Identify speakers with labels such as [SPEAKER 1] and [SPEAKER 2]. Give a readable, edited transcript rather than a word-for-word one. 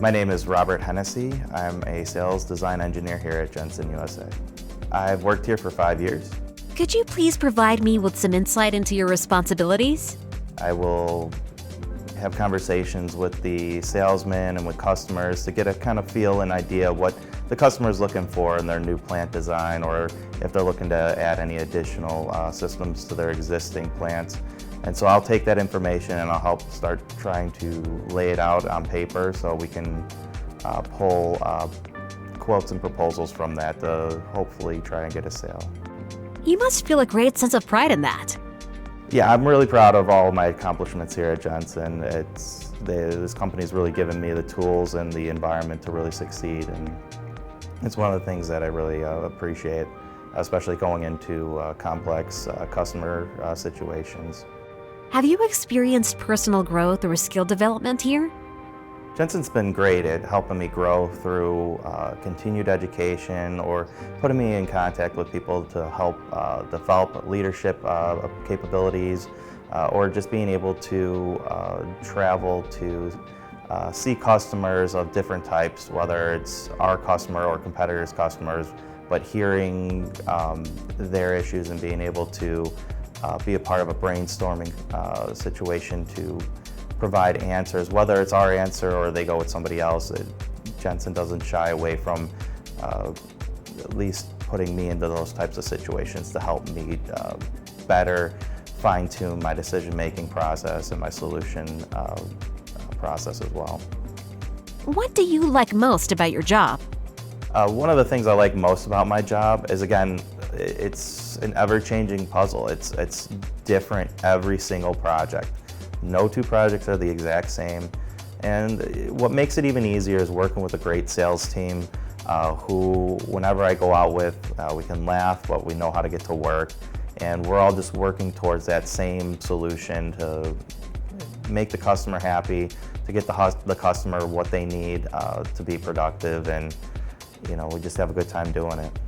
[SPEAKER 1] My name is Robert Hennessy. I'm a sales design engineer here at JENSEN USA. I've worked here for 5 years.
[SPEAKER 2] Could you please provide me with some insight into your responsibilities?
[SPEAKER 1] I will have conversations with the salesmen and with customers to get a kind of feel and idea what the customer is looking for in their new plant design, or if they're looking to add any additional systems to their existing plants. And so I'll take that information and I'll help start trying to lay it out on paper so we can pull quotes and proposals from that to hopefully try and get a sale.
[SPEAKER 2] You must feel a great sense of pride in that.
[SPEAKER 1] Yeah, I'm really proud of all of my accomplishments here at JENSEN. This company's really given me the tools and the environment to really succeed, and it's one of the things that I really appreciate, especially going into complex customer situations.
[SPEAKER 2] Have you experienced personal growth or skill development here?
[SPEAKER 1] JENSEN's been great at helping me grow through continued education, or putting me in contact with people to help develop leadership capabilities, or just being able to travel to see customers of different types, whether it's our customer or competitors' customers, but hearing their issues and being able to be a part of a brainstorming situation to provide answers, whether it's our answer or they go with somebody else. JENSEN doesn't shy away from at least putting me into those types of situations to help me better fine-tune my decision-making process and my solution process as well.
[SPEAKER 2] What do you like most about your job?
[SPEAKER 1] One of the things I like most about my job is, again, it's an ever-changing puzzle. It's different every single project. No two projects are the exact same. And what makes it even easier is working with a great sales team who, whenever I go out with, we can laugh, but we know how to get to work. And we're all just working towards that same solution to make the customer happy, to get the customer what they need to be productive, and we just have a good time doing it.